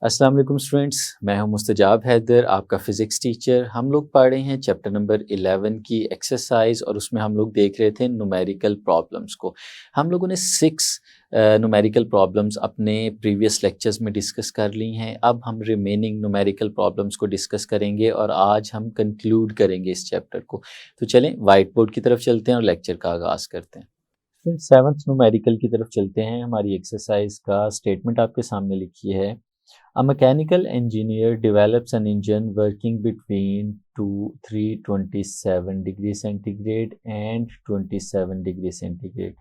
अस्सलाम वालेकुम स्टूडेंट्स, मैं हूं मुस्तजाब हैदर, आपका फ़िज़िक्स टीचर। हम लोग पढ़ रहे हैं चैप्टर नंबर 11 की एक्सरसाइज और उसमें हम लोग देख रहे थे न्यूमेरिकल प्रॉब्लम्स को। हम लोगों ने 6 न्यूमेरिकल प्रॉब्लम्स अपने प्रीवियस लेक्चर्स में डिस्कस कर ली हैं। अब हम रिमेनिंग न्यूमेरिकल प्रॉब्लम्स को डिस्कस करेंगे और आज हम कंक्लूड करेंगे इस चैप्टर को। तो चलें वाइट बोर्ड की तरफ चलते हैं और लेक्चर का आगाज़ करते हैं। फिर 7th न्यूमेरिकल की तरफ चलते हैं। हमारी एक्सरसाइज का स्टेटमेंट आपके सामने लिखी है। A mechanical engineer develops an engine working between 327 degrees centigrade and 27 degrees centigrade.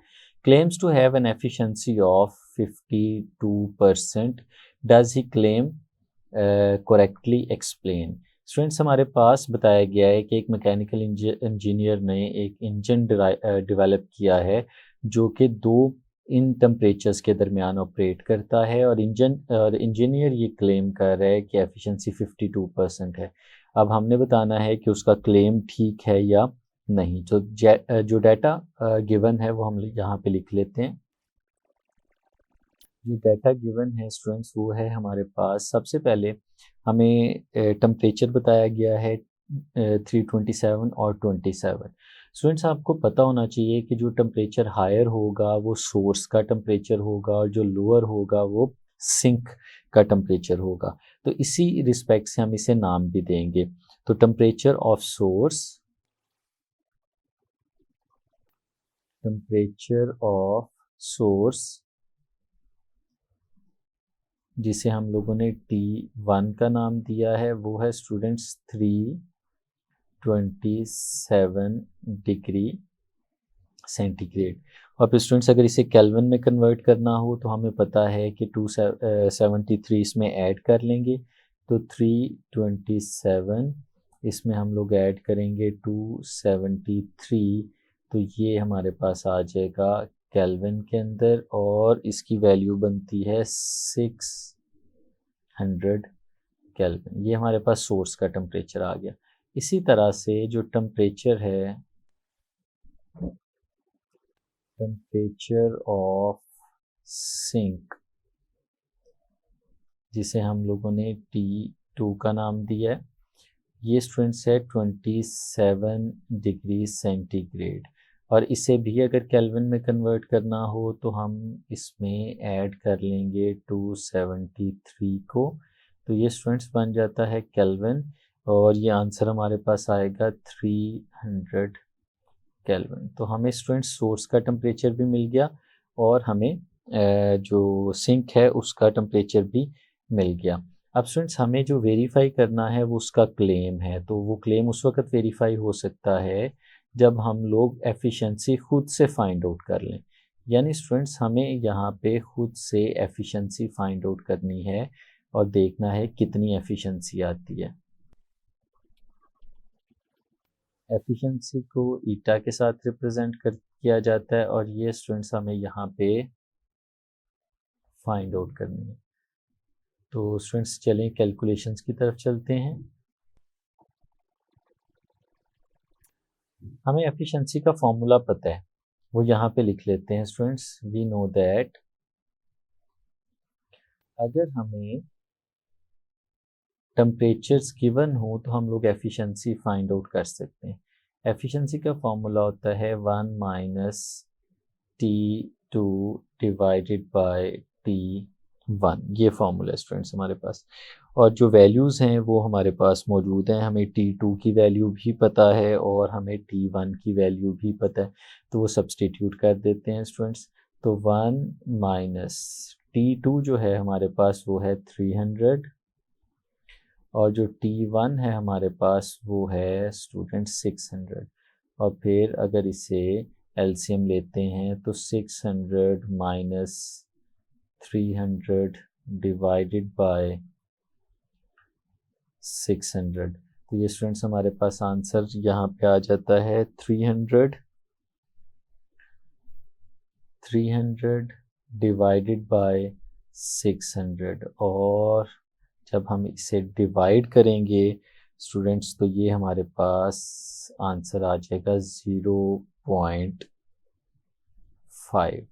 Claims to have an efficiency of 52%. Does he claim? Correctly explain. Students, हमारे पास बताया गया है कि एक मैकेनिकल इंजीनियर ने एक इंजन डेवलप किया है जो कि दो इन टेम्परेचर्स के दरमियान ऑपरेट करता है और इंजीनियर ये क्लेम कर रहा है कि एफिशिएंसी 52% है। अब हमने बताना है कि उसका क्लेम ठीक है या नहीं। तो जो डाटा गिवन है वो हम यहाँ पे लिख लेते हैं। जो डाटा गिवन है स्टूडेंट्स वो है हमारे पास, सबसे पहले हमें टेम्परेचर बताया गया है 327 और 27। स्टूडेंट्स, आपको पता होना चाहिए कि जो टेम्परेचर हायर होगा वो सोर्स का टेम्परेचर होगा और जो लोअर होगा वो सिंक का टेम्परेचर होगा। तो इसी रिस्पेक्ट से हम इसे नाम भी देंगे। तो temperature of source, temperature of source जिसे हम लोगों ने T1 का नाम दिया है वो है स्टूडेंट्स 327 डिग्री सेंटीग्रेड। और फिर स्टूडेंट्स अगर इसे केल्विन में कन्वर्ट करना हो तो हमें पता है कि 273 इसमें ऐड कर लेंगे। तो 327 इसमें हम लोग ऐड करेंगे 273, तो ये हमारे पास आ जाएगा केल्विन के अंदर और इसकी वैल्यू बनती है 600 केल्विन। ये हमारे पास सोर्स का टेम्परेचर आ गया। इसी तरह से जो टेम्परेचर है, टेम्परेचर ऑफ सिंक जिसे हम लोगों ने T2 का नाम दिया है, ये स्टूडेंट्स है 27 डिग्री सेंटीग्रेड। और इसे भी अगर केल्विन में कन्वर्ट करना हो तो हम इसमें ऐड कर लेंगे 273 को। तो ये स्टूडेंट्स बन जाता है केल्विन और ये आंसर हमारे पास आएगा 300 केल्विन। तो हमें स्टूडेंट्स सोर्स का टेम्परेचर भी मिल गया और हमें जो सिंक है उसका टेम्परेचर भी मिल गया। अब स्टूडेंट्स हमें जो वेरीफाई करना है वो उसका क्लेम है। तो वो क्लेम उस वक्त वेरीफाई हो सकता है जब हम लोग एफिशिएंसी खुद से फाइंड आउट कर लें। यानी स्टूडेंट्स हमें यहाँ पे खुद से एफिशिएंसी फाइंड आउट करनी है और देखना है कितनी एफिशिएंसी आती है। एफिशिएंसी को ईटा के साथ रिप्रेजेंट किया जाता है और ये स्टूडेंट्स हमें यहाँ पे फाइंड आउट करनी है। तो स्टूडेंट्स चलें कैलकुलेशंस की तरफ चलते हैं। हमें एफिशिएंसी का फॉर्मूला पता है, वो यहाँ पे लिख लेते हैं स्टूडेंट्स। वी नो दैट अगर हमें टेम्परेचर्स गिवन हो तो हम लोग एफिशिएंसी फाइंड आउट कर सकते हैं। एफिशिएंसी का फॉर्मूला होता है 1 minus T2 divided by T1। ये फार्मूला स्टूडेंट्स हमारे पास, और जो वैल्यूज़ हैं वो हमारे पास मौजूद हैं। हमें T2 की वैल्यू भी पता है और हमें T1 की वैल्यू भी पता है, तो वो सब्सटीट्यूट कर देते हैं स्टूडेंट्स। तो 1 माइनस T2 जो है हमारे पास वो है 300 और जो T1 है हमारे पास वो है स्टूडेंट 600। और फिर अगर इसे एलसीएम लेते हैं तो 600 माइनस 300 डिवाइडेड बाय 600, तो ये स्टूडेंट्स हमारे पास आंसर यहाँ पे आ जाता है 300 डिवाइडेड बाय 600। और जब हम इसे डिवाइड करेंगे स्टूडेंट्स तो ये हमारे पास आंसर आ जाएगा 0.5।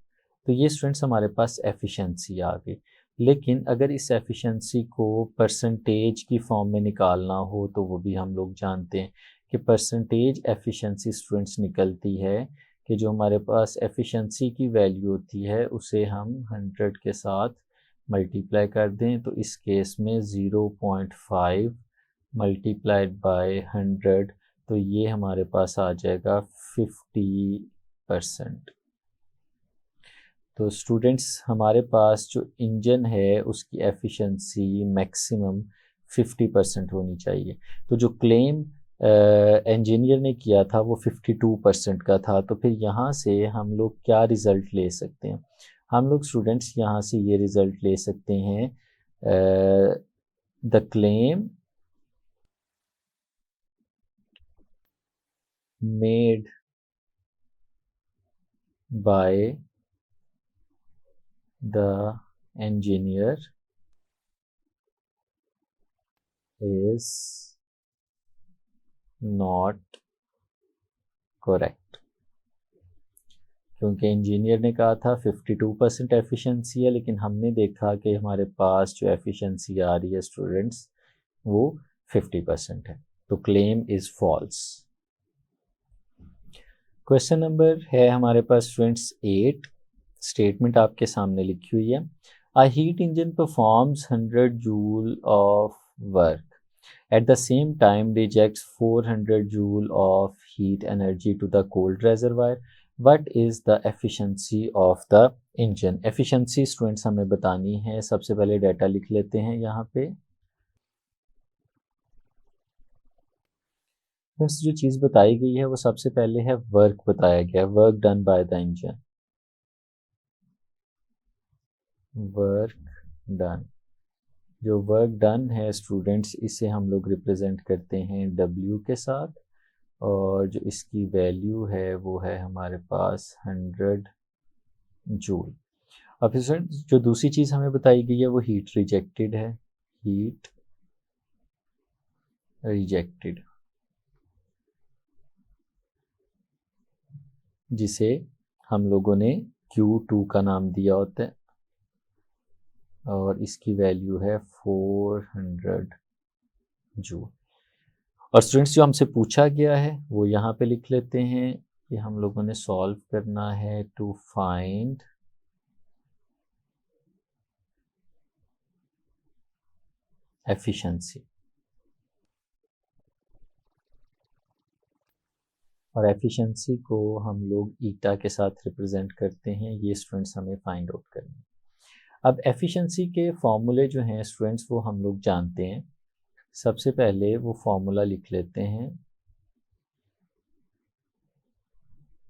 तो ये स्टूडेंट्स हमारे पास एफिशिएंसी आ गई। लेकिन अगर इस एफिशिएंसी को परसेंटेज की फॉर्म में निकालना हो तो वो भी हम लोग जानते हैं कि परसेंटेज एफिशिएंसी स्टूडेंट्स निकलती है कि जो हमारे पास एफिशिएंसी की वैल्यू होती है उसे हम 100 के साथ मल्टीप्लाई कर दें, तो इस केस में 0.5 मल्टीप्लाइड बाय 100, तो ये हमारे पास आ जाएगा 50%। तो स्टूडेंट्स हमारे पास जो इंजन है उसकी एफिशिएंसी मैक्सिमम 50% होनी चाहिए। तो जो क्लेम इंजीनियर ने किया था वो 52% का था। तो फिर यहाँ से हम लोग क्या रिज़ल्ट ले सकते हैं? हम लोग स्टूडेंट्स यहाँ से ये रिज़ल्ट ले सकते हैं, the claim made by the engineer is not correct, क्योंकि इंजीनियर ने कहा था 52% एफिशिएंसी है, लेकिन हमने देखा कि हमारे पास जो एफिशिएंसी आ रही है स्टूडेंट्स वो 50% है, तो claim is false. Question number है हमारे पास स्टूडेंट्स 8। स्टेटमेंट आपके सामने लिखी हुई है, a heat engine performs 100 joule of work at the same time rejects 400 joule of heat energy to the cold reservoir. What is the efficiency of the engine? efficiency students हमें बतानी है। सबसे पहले डाटा लिख लेते हैं यहाँ पे। बस जो चीज़ बताई गई है वो सबसे पहले है वर्क बताया गया, work done by the engine, work done. जो वर्क डन है स्टूडेंट्स इसे हम लोग रिप्रेजेंट करते हैं W के साथ, और जो इसकी वैल्यू है वो है हमारे पास 100 जूल। अब फिर जो दूसरी चीज़ हमें बताई गई है वो हीट रिजेक्टेड है, हीट रिजेक्टेड, जिसे हम लोगों ने Q2 का नाम दिया होता है, और इसकी वैल्यू है 400 जूल। और स्टूडेंट्स जो हमसे पूछा गया है वो यहाँ पे लिख लेते हैं कि हम लोगों ने सॉल्व करना है टू फाइंड एफिशिएंसी, और एफिशिएंसी को हम लोग ईटा के साथ रिप्रेजेंट करते हैं। ये स्टूडेंट्स हमें फाइंड आउट करना है। अब एफिशिएंसी के फॉर्मूले जो हैं स्टूडेंट्स वो हम लोग जानते हैं। सबसे पहले वो फॉर्मूला लिख लेते हैं।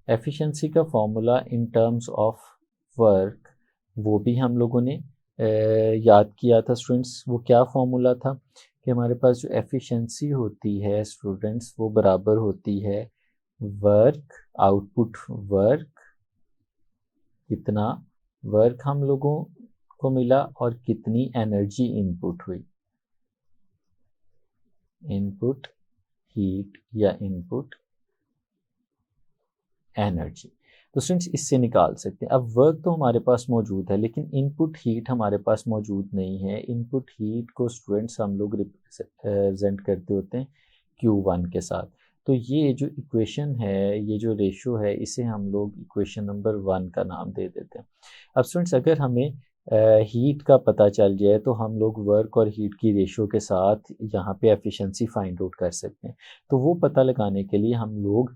एफिशिएंसी का formula in terms of work वो भी हम लोगों ने याद किया था स्टूडेंट्स। वो क्या फॉर्मूला था कि हमारे पास जो एफिशिएंसी होती है स्टूडेंट्स वो बराबर होती है वर्क आउटपुट, वर्क कितना वर्क हम लोगों को मिला और कितनी एनर्जी इनपुट हुई, इनपुट हीट या इनपुट एनर्जी। तो स्टूडेंट्स इससे निकाल सकते हैं। अब वर्क तो हमारे पास मौजूद है लेकिन इनपुट हीट हमारे पास मौजूद नहीं है। इनपुट हीट को स्टूडेंट्स हम लोग रिप्रेजेंट करते होते हैं Q1 के साथ। तो ये जो इक्वेशन है, ये जो रेशो है, इसे हम लोग इक्वेशन नंबर 1 का नाम दे देते हैं। अब स्टूडेंट्स अगर हमें हीट का पता चल जाए तो हम लोग वर्क और हीट की रेशो के साथ यहाँ पे एफिशिएंसी फाइंड आउट कर सकते हैं। तो वो पता लगाने के लिए हम लोग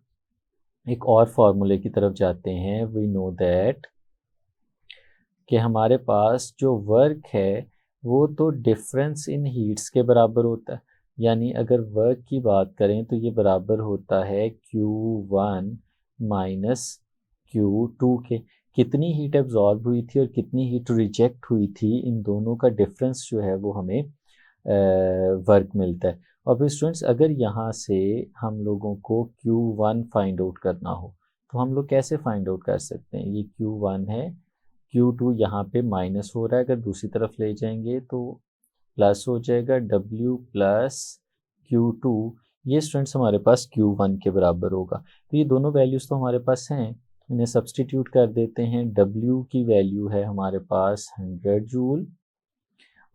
एक और फार्मूले की तरफ जाते हैं। वी नो दैट कि हमारे पास जो वर्क है वो तो डिफरेंस इन हीट्स के बराबर होता है। यानी अगर वर्क की बात करें तो ये बराबर होता है Q1 माइनस Q2 के। कितनी हीट एब्जॉर्ब हुई थी और कितनी हीट रिजेक्ट हुई थी, इन दोनों का डिफरेंस जो है वो हमें वर्क मिलता है। और फिर स्टूडेंट्स अगर यहाँ से हम लोगों को Q1 फाइंड आउट करना हो तो हम लोग कैसे फाइंड आउट कर सकते हैं? ये Q1 है, Q2 यहाँ पे माइनस हो रहा है, अगर दूसरी तरफ ले जाएंगे तो प्लस हो जाएगा W प्लस Q2। ये स्टूडेंट्स हमारे पास Q1 के बराबर होगा। तो ये दोनों वैल्यूज़ तो हमारे पास हैं, इन्हें सब्सटीट्यूट कर देते हैं। W की वैल्यू है हमारे पास 100 जूल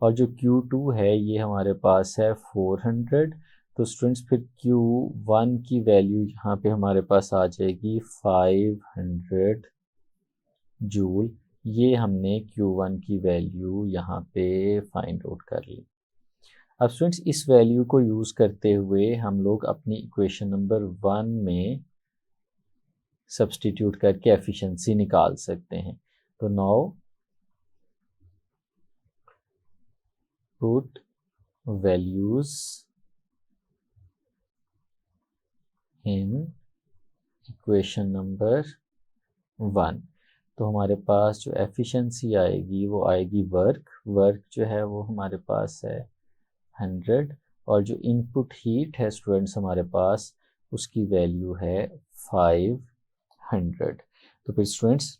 और जो Q2 है ये हमारे पास है 400। तो स्टूडेंट्स फिर Q1 की वैल्यू यहाँ पे हमारे पास आ जाएगी 500 जूल। ये हमने Q1 की वैल्यू यहाँ पे फाइंड आउट कर ली। अब स्टूडेंट्स इस वैल्यू को यूज़ करते हुए हम लोग अपनी इक्वेशन नंबर 1 में सब्स्टिट्यूट करके एफिशिएंसी निकाल सकते हैं। तो now put values in equation number 1। तो हमारे पास जो एफिशिएंसी आएगी वो आएगी वर्क जो है वो हमारे पास है 100, और जो इनपुट हीट है स्टूडेंट्स हमारे पास उसकी वैल्यू है 500। तो फिर स्टूडेंट्स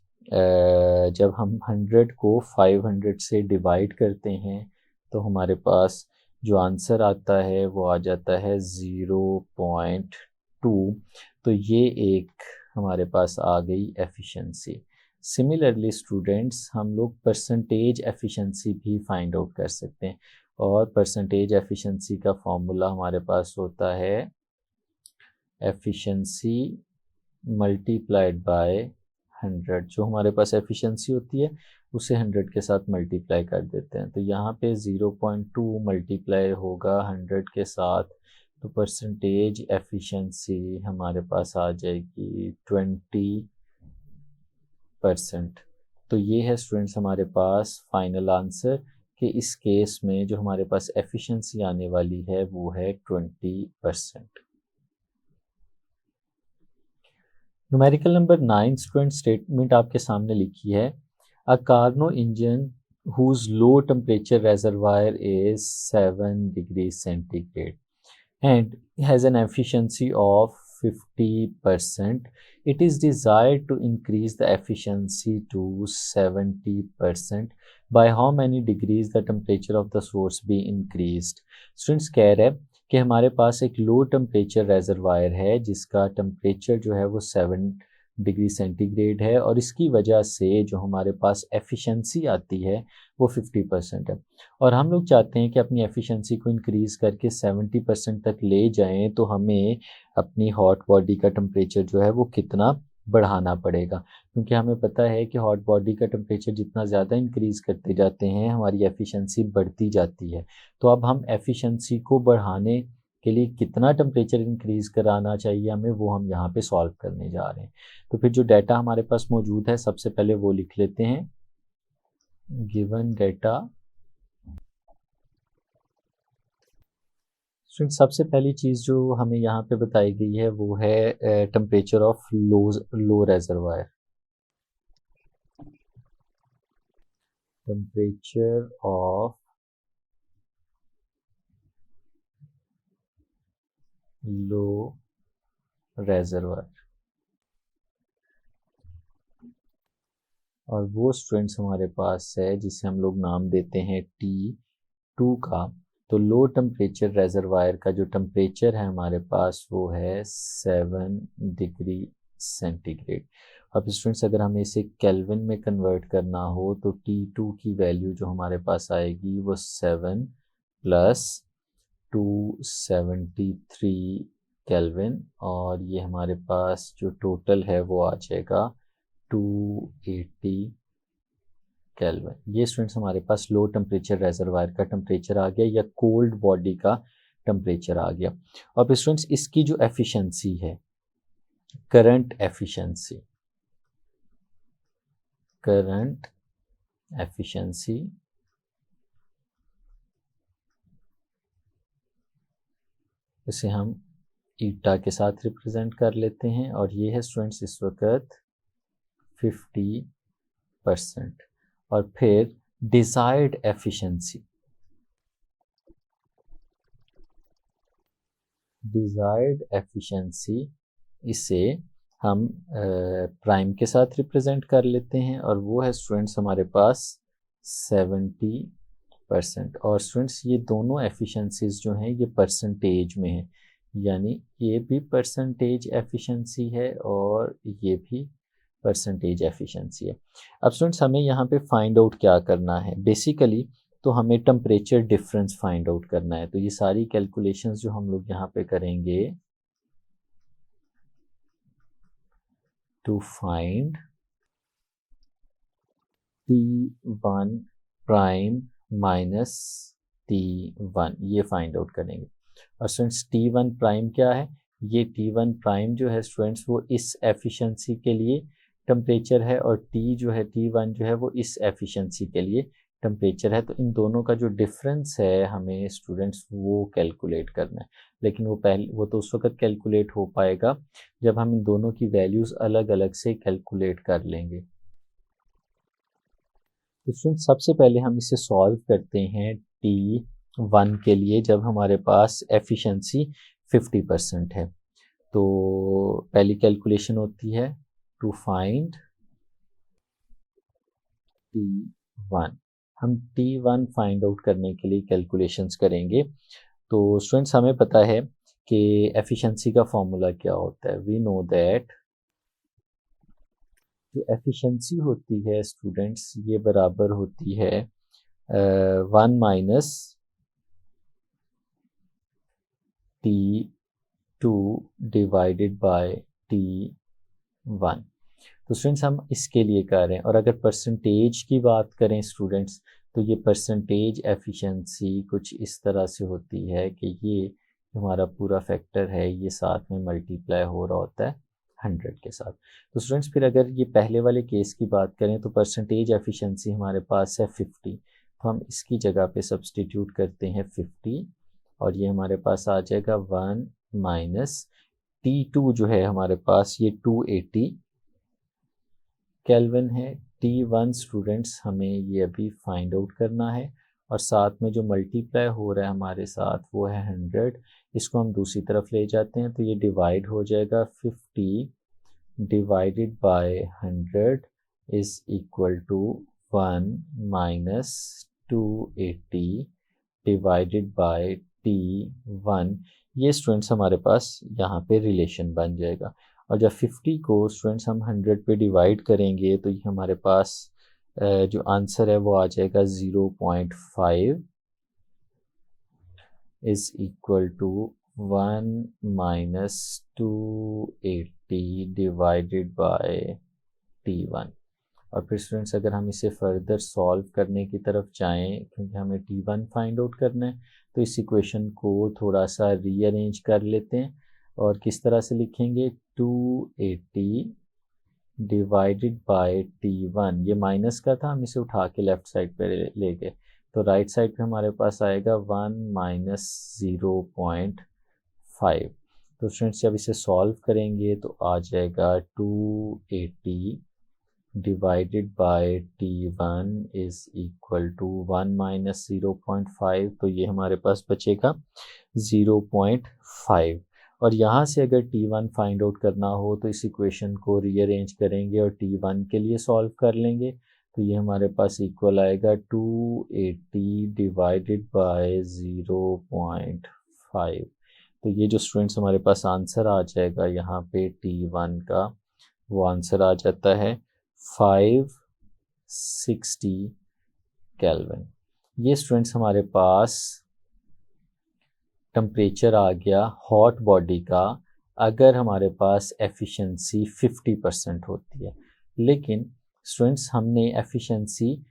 जब हम 100 को 500 से डिवाइड करते हैं तो हमारे पास जो आंसर आता है वो आ जाता है 0.2। तो ये एक हमारे पास आ गई एफिशिएंसी। सिमिलरली स्टूडेंट्स हम लोग परसेंटेज एफिशिएंसी भी फाइंड आउट कर सकते हैं, और परसेंटेज एफिशिएंसी का फॉर्मूला हमारे पास होता है एफिशिएंसी मल्टीप्लाइड बाय 100। जो हमारे पास एफिशिएंसी होती है उसे 100 के साथ मल्टीप्लाई कर देते हैं। तो यहाँ पे 0.2 मल्टीप्लाई होगा 100 के साथ, तो परसेंटेज एफिशिएंसी हमारे पास आ जाएगी 20%। तो ये है स्टूडेंट्स हमारे पास फाइनल आंसर कि इस केस में जो हमारे पास एफिशिएंसी आने वाली है वो है 20%। न्यूमेरिकल नंबर 9 स्टूडेंट स्टेटमेंट आपके सामने लिखी है। A Carnot engine whose low temperature reservoir is 7 degrees centigrade and has an efficiency of 50%. It is desired to increase the efficiency to 70%. By how many degrees the temperature of the source be increased? Students कह रहे हैं कि हमारे पास एक low temperature reservoir है जिसका temperature जो है वो 7 डिग्री सेंटीग्रेड है, और इसकी वजह से जो हमारे पास एफिशिएंसी आती है वो 50% है। और हम लोग चाहते हैं कि अपनी एफिशिएंसी को इंक्रीज़ करके 70% तक ले जाएं, तो हमें अपनी हॉट बॉडी का टेम्परेचर जो है वो कितना बढ़ाना पड़ेगा, क्योंकि हमें पता है कि हॉट बॉडी का टेम्परेचर जितना ज़्यादा इंक्रीज़ करते जाते हैं हमारी एफिशिएंसी बढ़ती जाती है। तो अब हम एफिशिएंसी को बढ़ाने के लिए कितना टेम्परेचर इंक्रीज़ कराना चाहिए हमें, वो हम यहाँ पे सॉल्व करने जा रहे हैं। तो फिर जो डाटा हमारे पास मौजूद है सबसे पहले वो लिख लेते हैं। गिवन डाटा, सबसे पहली चीज़ जो हमें यहाँ पे बताई गई है वो है temperature of low reservoir. Temperature of low reservoir, और वो स्टूडेंट्स हमारे पास है जिसे हम लोग नाम देते हैं T2 का। तो लो टेम्परेचर रेजरवायर का जो टेम्परेचर है हमारे पास वो है 7 डिग्री सेंटीग्रेड। अब स्टूडेंट्स अगर हमें इसे केल्विन में कन्वर्ट करना हो तो T2 की वैल्यू जो हमारे पास आएगी वो 7 प्लस 273 केल्विन, और ये हमारे पास जो टोटल है वो आ जाएगा 280 केल्विन। ये स्टूडेंट्स हमारे पास लो टेम्परेचर रेजरवायर का टेम्परेचर आ गया या कोल्ड बॉडी का टेम्परेचर आ गया। अब स्टूडेंट्स इसकी जो एफिशिएंसी है, करंट एफिशिएंसी इसे हम ईटा के साथ रिप्रेजेंट कर लेते हैं, और ये है स्टूडेंट्स इस वक्त 50%। और फिर डिजायर्ड एफिशिएंसी इसे हम प्राइम के साथ रिप्रेजेंट कर लेते हैं, और वो है स्टूडेंट्स हमारे पास 70%। और स्टूडेंट्स ये दोनों एफिशिएंसीज जो हैं ये परसेंटेज में है, यानी ये भी परसेंटेज एफिशिएंसी है और ये भी परसेंटेज एफिशिएंसी है। अब स्टूडेंट्स हमें यहाँ पे फाइंड आउट क्या करना है, बेसिकली तो हमें टेम्परेचर डिफरेंस फाइंड आउट करना है। तो ये सारी कैलकुलेशंस जो हम लोग यहाँ पे करेंगे to find T1 prime minus T1, ये फाइंड आउट करेंगे। और स्टूडेंट्स T1 प्राइम क्या है? ये T1 प्राइम जो है स्टूडेंट्स वो इस एफिशिएंसी के लिए टेम्परेचर है, और T जो है T1 जो है वो इस एफिशिएंसी के लिए टेम्परेचर है। तो इन दोनों का जो डिफरेंस है हमें स्टूडेंट्स वो कैलकुलेट करना है। लेकिन वो तो उस वक्त कैलकुलेट हो पाएगा जब हम इन दोनों की वैल्यूज़ अलग अलग से कैलकुलेट कर लेंगे। तो स्टूडेंट्स सबसे पहले हम इसे सॉल्व करते हैं T1 के लिए, जब हमारे पास एफिशिएंसी 50% है। तो पहली कैलकुलेशन होती है टू फाइंड T1। हम T1 फाइंड आउट करने के लिए कैलकुलेशंस करेंगे। तो स्टूडेंट्स हमें पता है कि एफिशिएंसी का फॉर्मूला क्या होता है। वी नो दैट जो एफिशिएंसी होती है स्टूडेंट्स ये बराबर होती है 1 minus T2 divided by T1। तो स्टूडेंट्स हम इसके लिए कर रहे हैं। और अगर परसेंटेज की बात करें स्टूडेंट्स, तो ये परसेंटेज एफिशिएंसी कुछ इस तरह से होती है कि ये हमारा पूरा फैक्टर है, ये साथ में मल्टीप्लाई हो रहा होता है 100 के साथ। तो स्टूडेंट्स फिर अगर ये पहले वाले केस की बात करें तो परसेंटेज एफिशिएंसी हमारे पास है 50, तो हम इसकी जगह पे सब्सटीट्यूट करते हैं 50, और ये हमारे पास आ जाएगा 1 माइनस T2 जो है हमारे पास ये 280 केल्विन है। T1 स्टूडेंट्स हमें ये अभी फाइंड आउट करना है, और साथ में जो मल्टीप्लाई हो रहा है हमारे साथ वो है 100। इसको हम दूसरी तरफ ले जाते हैं तो ये डिवाइड हो जाएगा 50 divided by 100 is equal to 1 minus 280 divided by T1। ये स्टूडेंट्स हमारे पास यहाँ पे रिलेशन बन जाएगा। और जब 50 को स्टूडेंट्स हम 100 पे डिवाइड करेंगे तो ये हमारे पास जो आंसर है वो आ जाएगा 0.5 is equal to 1 minus 280 divided by T1। और फिर स्टूडेंट्स अगर हम इसे फर्दर सॉल्व करने की तरफ जाएं, क्योंकि हमें T1 फाइंड आउट करना है, तो इस इक्वेशन को थोड़ा सा रीअरेंज कर लेते हैं। और किस तरह से लिखेंगे? 280 डिवाइडेड बाय T1, ये माइनस का था, हम इसे उठा के लेफ्ट साइड पे ले गए, तो राइट साइड पे हमारे पास आएगा 1 माइनस 0.5। तो स्टूडेंट्स जब इसे सॉल्व करेंगे तो आ जाएगा 280 divided by T1 is equal to 1 minus 0.5, तो ये हमारे पास बचेगा 0.5। और यहाँ से अगर T1 फाइंड आउट करना हो तो इस इक्वेशन को रीअरेंज करेंगे और T1 के लिए सॉल्व कर लेंगे, तो ये हमारे पास इक्वल आएगा 280 डिवाइडेड बाय 0.5। तो ये जो स्टूडेंट्स हमारे पास आंसर आ जाएगा यहाँ पे T1 का, वो आंसर आ जाता है 560 केल्विन। ये स्टूडेंट्स हमारे पास टेम्परेचर आ गया हॉट बॉडी का अगर हमारे पास एफिशिएंसी 50% होती है। लेकिन स्टूडेंट्स हमने एफिशिएंसी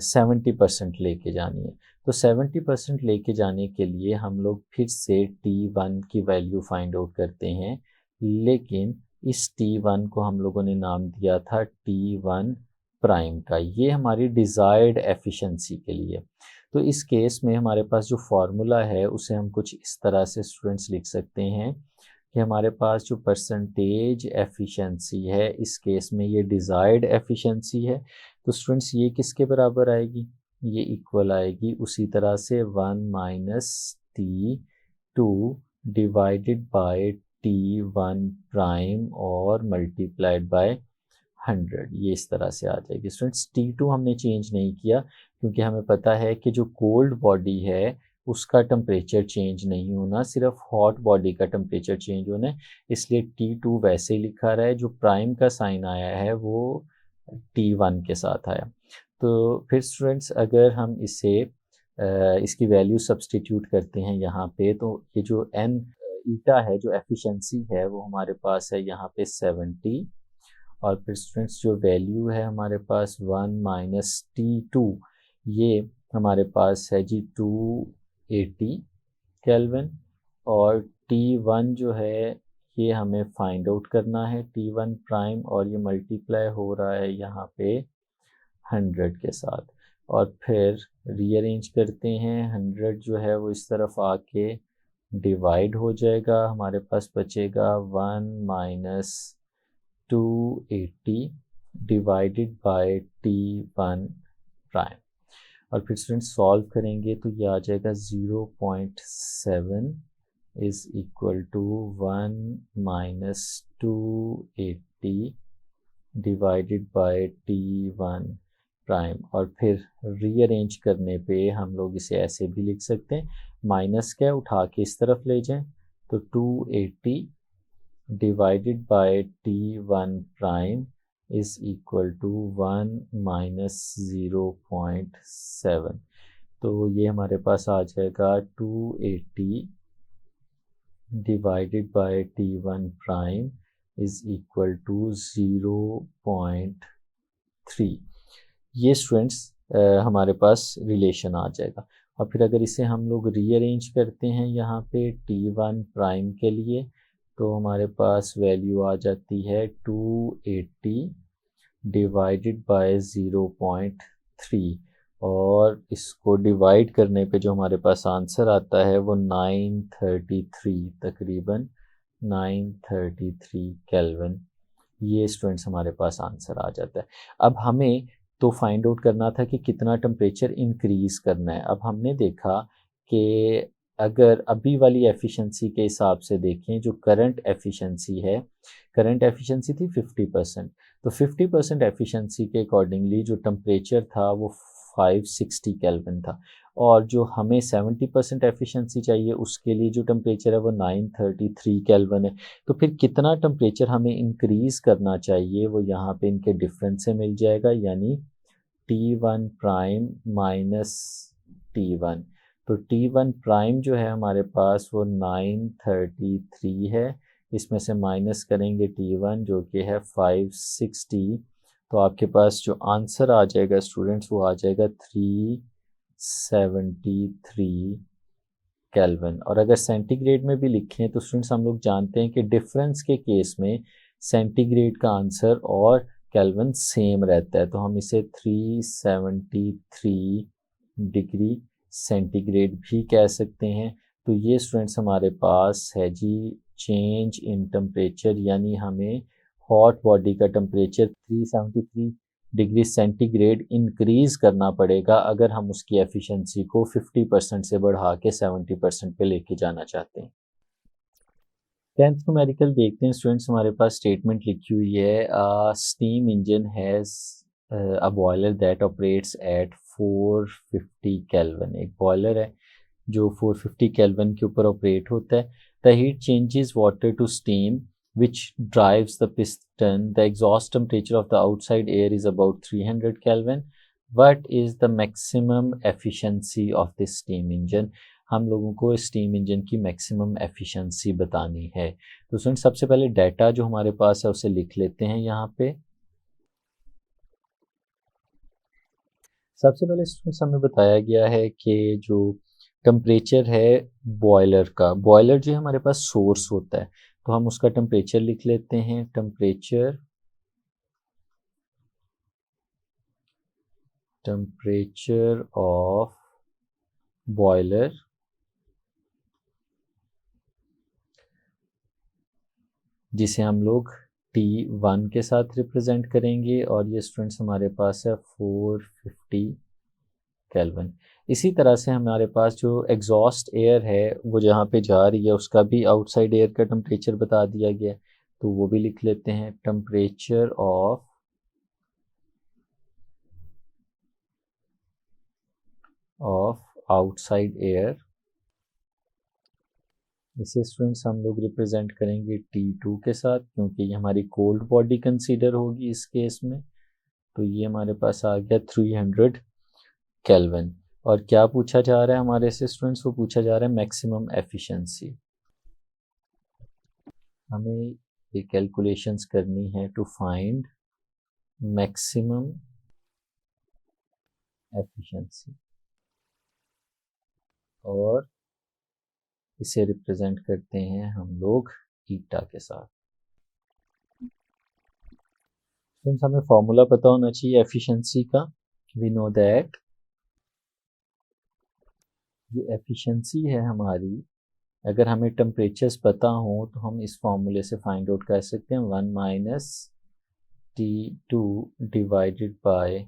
70% लेके जानी है। तो 70% लेके जाने के लिए हम लोग फिर से T1 की वैल्यू फाइंड आउट करते हैं, लेकिन इस T1 को हम लोगों ने नाम दिया था T1 प्राइम का। ये हमारी डिज़ायर्ड एफिशिएंसी के लिए। तो इस केस में हमारे पास जो फार्मूला है उसे हम कुछ इस तरह से स्टूडेंट्स लिख सकते हैं कि हमारे पास जो परसेंटेज एफिशिएंसी है, इस केस में ये डिज़ायर्ड एफिशिएंसी है, तो स्टूडेंट्स ये किसके बराबर आएगी? ये इक्वल आएगी उसी तरह से 1 minus T2 divided by T1 prime और मल्टीप्लाइड बाय 100। ये इस तरह से आ जाएगी। स्टूडेंट्स T2 हमने चेंज नहीं किया क्योंकि हमें पता है कि जो कोल्ड बॉडी है उसका टेम्परेचर चेंज नहीं होना, सिर्फ हॉट बॉडी का टेम्परेचर चेंज होना है, इसलिए T2 वैसे ही लिखा रहा है। जो प्राइम का साइन आया है वो T1 के साथ आया। तो फिर स्टूडेंट्स अगर हम इसकी वैल्यू सब्स्टिट्यूट करते हैं यहाँ पे, तो ये जो एन ईटा है, जो एफिशिएंसी है, वो हमारे पास है यहाँ पे 70। और फिर स्टूडेंट्स जो वैल्यू है हमारे पास 1 माइनस T2, ये हमारे पास है जी 280 केल्विन। और T1 जो है ये हमें फाइंड आउट करना है, T1 प्राइम, और ये मल्टीप्लाई हो रहा है यहाँ पे 100 के साथ। और फिर रीअरेंज करते हैं, 100 जो है वो इस तरफ आके डिवाइड हो जाएगा, हमारे पास बचेगा 1 minus 280 divided by T1 prime. और फिर स्टूडेंट सॉल्व करेंगे तो ये आ जाएगा 0.7 is equal to 1 minus 280 divided by T1 prime. और फिर रीअरेंज करने पे हम लोग इसे ऐसे भी लिख सकते हैं, माइनस क्या उठा के इस तरफ ले जाएं, तो 280 divided by T1 prime is equal to 1 minus 0.7। तो ये हमारे पास आ जाएगा 280 divided by T1 prime is equal to 0.3। ये स्टूडेंट्स हमारे पास रिलेशन आ जाएगा। और फिर अगर इसे हम लोग रीअरेंज करते हैं यहाँ पे T1 प्राइम के लिए, तो हमारे पास वैल्यू आ जाती है 280 डिवाइडेड बाय 0.3। और इसको डिवाइड करने पे जो हमारे पास आंसर आता है वो 933, तकरीबन 933 केल्विन। ये स्टूडेंट्स हमारे पास आंसर आ जाता है। अब हमें तो फाइंड आउट करना था कि कितना टेम्परेचर इंक्रीज करना है। अब हमने देखा कि अगर अभी वाली एफिशिएंसी के हिसाब से देखें, जो करंट एफिशिएंसी है, करंट एफिशिएंसी थी 50%, तो 50% एफिशिएंसी के अकॉर्डिंगली जो टेम्परेचर था वो 560 केल्विन था। और जो हमें 70% एफिशिएंसी चाहिए उसके लिए जो टेम्परेचर है वो 933 केल्विन है। तो फिर कितना टेम्परेचर हमें इंक्रीज करना चाहिए वो यहाँ पे इनके डिफरेंस से मिल जाएगा, यानी T1 प्राइम माइनस T1। तो T1 प्राइम जो है हमारे पास वो 933 है, इसमें से माइनस करेंगे T1 जो कि है 560, तो आपके पास जो आंसर आ जाएगा स्टूडेंट्स वो आ जाएगा 373 केल्विन। और अगर सेंटीग्रेड में भी लिखें तो स्टूडेंट्स हम लोग जानते हैं कि डिफरेंस के केस में सेंटीग्रेड का आंसर और केल्विन सेम रहता है, तो हम इसे 373 डिग्री सेंटीग्रेड भी कह सकते हैं। तो ये स्टूडेंट्स हमारे पास है जी चेंज इन टेम्परेचर, यानी हमें हॉट बॉडी का टेम्परेचर 373 डिग्री सेंटीग्रेड इंक्रीज करना पड़ेगा अगर हम उसकी एफिशिएंसी को 50% से बढ़ा के 70% पे लेके जाना चाहते हैं। 10th न्यूमेरिकल देखते हैं स्टूडेंट्स, हमारे पास स्टेटमेंट लिखी हुई है, steam engine has a boiler that operates at 450 kelvin. एक बॉयलर है जो 450 केल्विन के ऊपर ऑपरेट होता है। The heat changes water to steam which drives the piston. The exhaust temperature of the outside air is about 300 Kelvin. What is the maximum efficiency of this steam engine? हम लोगों को steam engine की maximum efficiency बतानी है। तो सुन, सबसे पहले data जो हमारे पास है उसे लिख लेते हैं यहाँ पे। सबसे पहले हमें बताया गया है कि जो टेम्परेचर है बॉयलर का, बॉयलर जो है हमारे पास सोर्स होता है, तो हम उसका टेम्परेचर लिख लेते हैं। टेम्परेचर ऑफ बॉयलर जिसे हम लोग T1 के साथ रिप्रेजेंट करेंगे, और ये स्टूडेंट्स हमारे पास है 450 केल्विन। इसी तरह से हमारे पास जो एग्जॉस्ट एयर है वो जहाँ पे जा रही है उसका भी आउटसाइड एयर का टेम्परेचर बता दिया गया है, तो वो भी लिख लेते हैं। टेम्परेचर ऑफ आउटसाइड एयर, इसे स्टूडेंट्स हम लोग रिप्रेजेंट करेंगे T2 के साथ, क्योंकि ये हमारी कोल्ड बॉडी कंसीडर होगी इस केस में। तो ये हमारे पास आ गया 300 केल्विन। और क्या पूछा जा रहा है हमारे से स्टूडेंट्स, वो पूछा जा रहा है मैक्सिमम एफिशिएंसी। हमें ये कैलकुलेशंस करनी है टू फाइंड मैक्सिमम एफिशिएंसी, और इसे रिप्रेजेंट करते हैं हम लोग ईटा के साथ। फ्रेंड्स हमें फॉर्मूला पता होना चाहिए एफिशिएंसी का। वी नो दैट जो एफिशिएंसी है हमारी, अगर हमें टेम्परेचर्स पता हो तो हम इस फॉर्मूले से फाइंड आउट कर सकते हैं 1 minus T2 divided by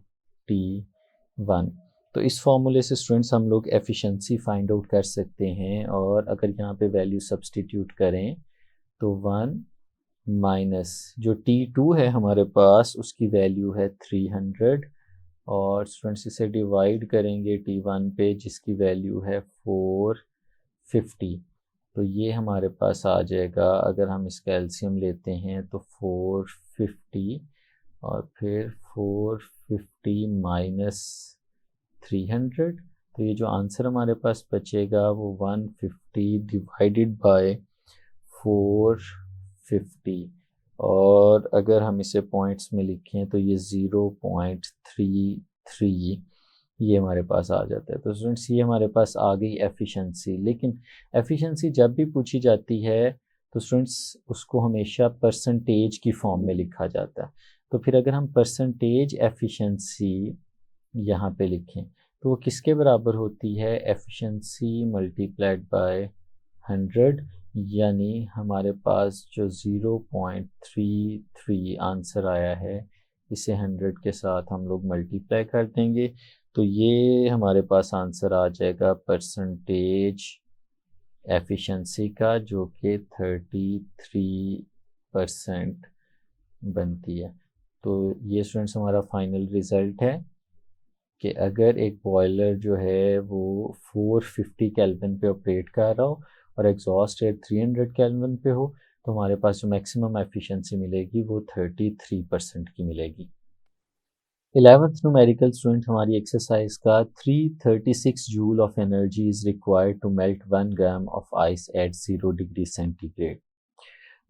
T1। तो इस फॉर्मूले से स्टूडेंट्स हम लोग एफिशिएंसी फाइंड आउट कर सकते हैं, और अगर यहाँ पे वैल्यू सब्सटीट्यूट करें तो 1 माइनस जो T2 है हमारे पास उसकी वैल्यू है 300, और स्टूडेंट्स इसे डिवाइड करेंगे T1 पे जिसकी वैल्यू है 450। तो ये हमारे पास आ जाएगा, अगर हम इसका एलसीएम लेते हैं तो 450 और फिर 450 माइनस 300। तो ये जो आंसर हमारे पास बचेगा वो 150 डिवाइडेड बाय 450, और अगर हम इसे पॉइंट्स में लिखें तो ये 0.33 ये हमारे पास आ जाता है। तो स्टूडेंट्स ये हमारे पास आ गई एफिशिएंसी। लेकिन एफिशिएंसी जब भी पूछी जाती है तो स्टूडेंट्स उसको हमेशा परसेंटेज की फॉर्म में लिखा जाता है। तो फिर अगर हम परसेंटेज एफिशिएंसी यहाँ पे लिखें तो वो किसके बराबर होती है, एफिशिएंसी मल्टीप्लाइड बाय 100, यानी हमारे पास जो 0.33 आंसर आया है इसे 100 के साथ हम लोग मल्टीप्लाई कर देंगे, तो ये हमारे पास आंसर आ जाएगा परसेंटेज एफिशिएंसी का, जो कि 33% बनती है। तो ये स्टूडेंट्स हमारा फाइनल रिज़ल्ट है कि अगर एक बॉयलर जो है वो 450 केल्विन पे ऑपरेट कर रहा हो और एग्जॉस्ट रेट 300 केल्विन पे हो, तो हमारे पास जो मैक्सिमम एफिशिएंसी मिलेगी वो 33% की मिलेगी। 11th न्यूमेरिकल स्टूडेंट हमारी एक्सरसाइज का 336 joule of energy is required to melt 1 gram of ice at 0 degree centigrade.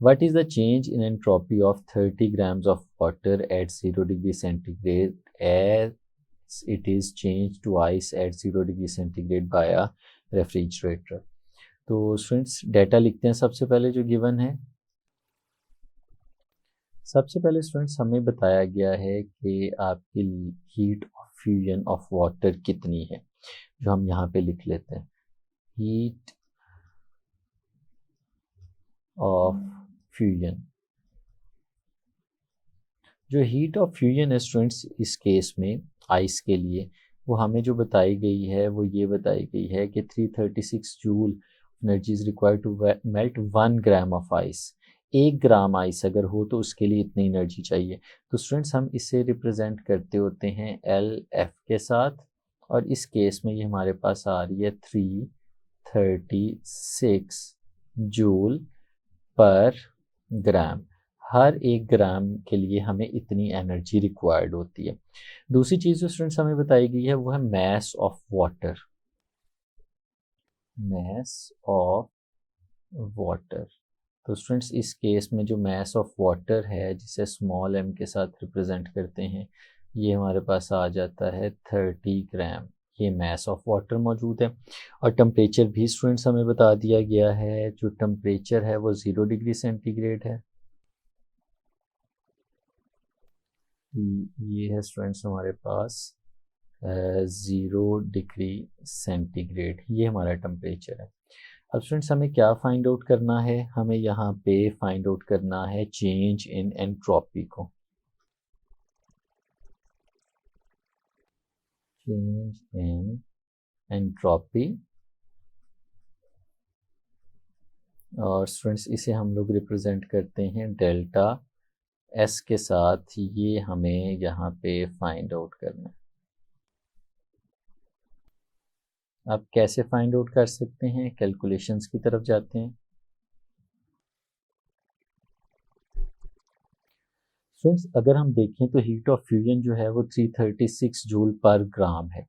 What is the change in entropy of 30 grams of water at 0 degree centigrade as it is changed to ice at 0 degree centigrade by a refrigerator? तो students data लिखते हैं सबसे पहले जो given है। सबसे पहले students हमें बताया गया है कि आपकी heat of fusion of water कितनी है, जो हम यहाँ पे लिख लेते हैं हीट ऑफ फ्यूजन। जो हीट ऑफ फ्यूजन है स्टूडेंट्स इस केस में आइस के लिए, वो हमें जो बताई गई है वो ये बताई गई है कि 336 joule energy is required to melt 1 gram of ice. 1 gram ice अगर हो तो उसके लिए इतनी एनर्जी चाहिए। तो स्टूडेंट्स हम इसे रिप्रेजेंट करते होते हैं LF के साथ, और इस केस में ये हमारे पास आ रही है 336 जूल पर ग्राम। हर 1 ग्राम के लिए हमें इतनी एनर्जी रिक्वायर्ड होती है। दूसरी चीज़ जो स्टूडेंट्स हमें बताई गई है वो है mass of water. Mass of water, तो स्टूडेंट्स इस केस में जो मैस ऑफ वाटर है जिसे स्मॉल m के साथ रिप्रेजेंट करते हैं, ये हमारे पास आ जाता है 30 ग्राम। ये मैस ऑफ वाटर मौजूद है। और टेम्परेचर भी स्टूडेंट्स हमें बता दिया गया है, जो टेम्परेचर है वो 0 डिग्री सेंटीग्रेड है। ये है स्टूडेंट्स हमारे पास 0 डिग्री सेंटीग्रेड, ये हमारा टेम्परेचर है। अब स्टूडेंट्स हमें क्या फाइंड आउट करना है, हमें यहाँ पे फाइंड आउट करना है चेंज इन एंट्रोपी को। चेंज इन एंट्रोपी, और स्टूडेंट्स इसे हम लोग रिप्रेजेंट करते हैं डेल्टा S के साथ। ये हमें यहाँ पे फाइंड आउट करना है। आप कैसे फाइंड आउट कर सकते हैं, कैलकुलेशंस की तरफ जाते हैं। फ्रेंड्स अगर हम देखें तो हीट ऑफ फ्यूजन जो है वो 336 जूल पर ग्राम है,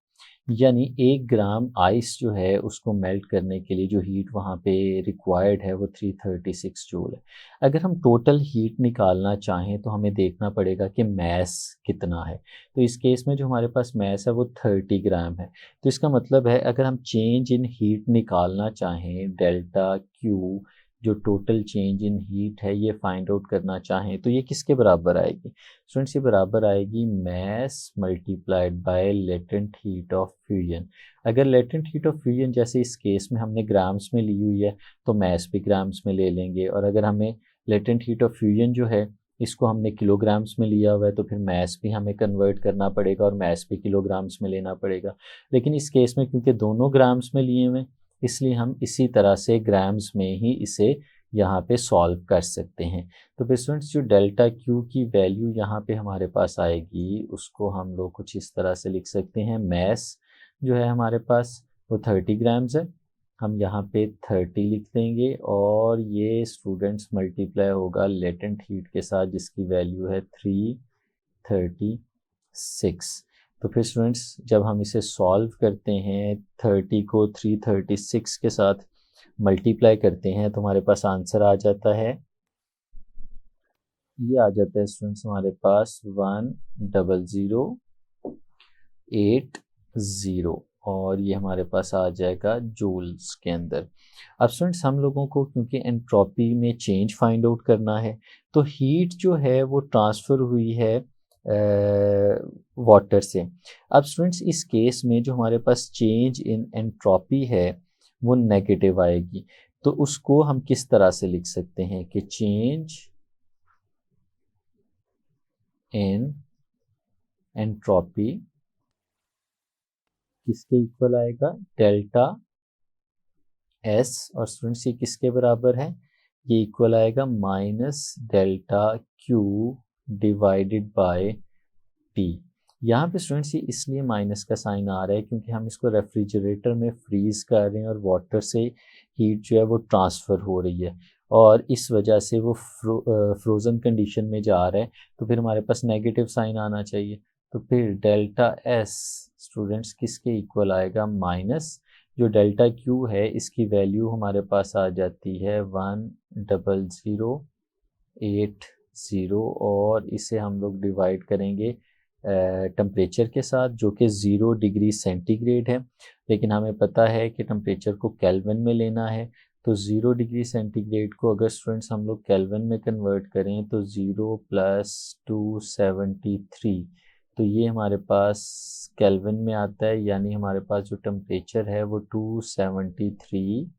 यानी 1 ग्राम आइस जो है उसको मेल्ट करने के लिए जो हीट वहाँ पे रिक्वायर्ड है वो 336 जूल है। अगर हम टोटल हीट निकालना चाहें तो हमें देखना पड़ेगा कि मैस कितना है। तो इस केस में जो हमारे पास मैस है वो 30 ग्राम है। तो इसका मतलब है अगर हम चेंज इन हीट निकालना चाहें, डेल्टा क्यू जो टोटल चेंज इन हीट है ये फाइंड आउट करना चाहें, तो ये किसके बराबर आएगी स्टूडेंट्स? ये बराबर आएगी mass multiplied by latent heat of fusion. अगर लेटेंट हीट ऑफ फ्यूजन जैसे इस केस में हमने ग्राम्स में ली हुई है तो मैस भी ग्राम्स में ले लेंगे, और अगर हमें लेटेंट हीट ऑफ फ्यूजन जो है इसको हमने किलोग्राम्स में लिया हुआ है तो फिर मैस भी हमें कन्वर्ट करना पड़ेगा और मैस भी किलोग्राम्स में लेना पड़ेगा। लेकिन इस केस में क्योंकि दोनों ग्राम्स में लिए हुए इसलिए हम इसी तरह से ग्राम्स में ही इसे यहाँ पे सॉल्व कर सकते हैं। तो फिर स्टूडेंट्स जो डेल्टा क्यू की वैल्यू यहाँ पे हमारे पास आएगी उसको हम लोग कुछ इस तरह से लिख सकते हैं। मैस जो है हमारे पास वो 30 ग्राम्स है, हम यहाँ पे 30 लिख देंगे और ये स्टूडेंट्स मल्टीप्लाई होगा लेटेंट हीट के साथ जिसकी वैल्यू है 336। तो फिर स्टूडेंट्स जब हम इसे सॉल्व करते हैं 30 को 336 के साथ मल्टीप्लाई करते हैं तो हमारे पास आंसर आ जाता है, ये आ जाता है स्टूडेंट्स हमारे पास 10080 और ये हमारे पास आ जाएगा जूल्स के अंदर। अब स्टूडेंट्स हम लोगों को क्योंकि एंट्रोपी में चेंज फाइंड आउट करना है तो हीट जो है वो ट्रांसफ़र हुई है वाटर से। अब स्टूडेंट्स इस केस में जो हमारे पास चेंज इन एंट्रोपी है वो नेगेटिव आएगी, तो उसको हम किस तरह से लिख सकते हैं कि चेंज इन एंट्रोपी किसके इक्वल आएगा? डेल्टा एस, और स्टूडेंट्स ये किसके बराबर है? ये इक्वल आएगा minus delta Q divided by T. यहाँ पे स्टूडेंट्स ये इसलिए माइनस का साइन आ रहा है क्योंकि हम इसको रेफ्रिजरेटर में फ्रीज कर रहे हैं और वाटर से हीट जो है वो ट्रांसफ़र हो रही है और इस वजह से वो फ्रोज़न कंडीशन में जा रहा है, तो फिर हमारे पास नेगेटिव साइन आना चाहिए। तो फिर डेल्टा एस स्टूडेंट्स किसके इक्वल आएगा? माइनस जो डेल्टा क्यू है इसकी वैल्यू हमारे पास आ जाती है 10080 और इसे हम लोग डिवाइड करेंगे टेम्परेचर के साथ जो कि 0 डिग्री सेंटीग्रेड है, लेकिन हमें पता है कि टेम्परेचर को केल्विन में लेना है। तो 0 डिग्री सेंटीग्रेड को अगर स्टूडेंट्स हम लोग केल्विन में कन्वर्ट करें तो 0 + 273, तो ये हमारे पास केल्विन में आता है, यानी हमारे पास जो टेम्परेचर है वो 273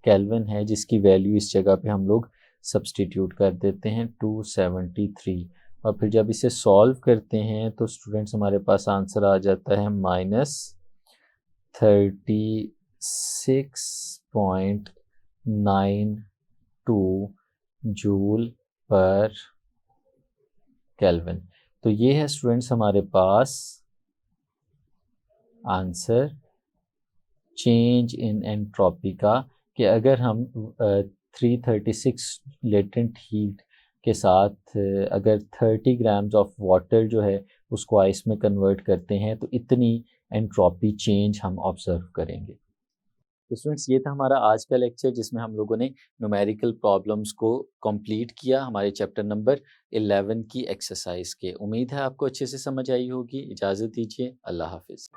केल्विन है जिसकी वैल्यू इस जगह पे हम लोग सब्सटीट्यूट कर देते हैं 273, और फिर जब इसे सॉल्व करते हैं तो स्टूडेंट्स हमारे पास आंसर आ जाता है -36.92 जूल पर केल्विन। तो ये है स्टूडेंट्स हमारे पास आंसर चेंज इन एंट्रोपी का, कि अगर हम 336 लेटेंट हीट के साथ अगर 30 ग्राम्स ऑफ वाटर जो है उसको आइस में कन्वर्ट करते हैं तो इतनी एंट्रोपी चेंज हम ऑब्जर्व करेंगे। तो स्टूडेंट्स ये था हमारा आज का लेक्चर जिसमें हम लोगों ने न्यूमेरिकल प्रॉब्लम्स को कंप्लीट किया हमारे चैप्टर नंबर 11 की एक्सरसाइज के। उम्मीद है आपको अच्छे से समझ आई होगी। इजाज़त दीजिए, अल्लाह हाफिज़।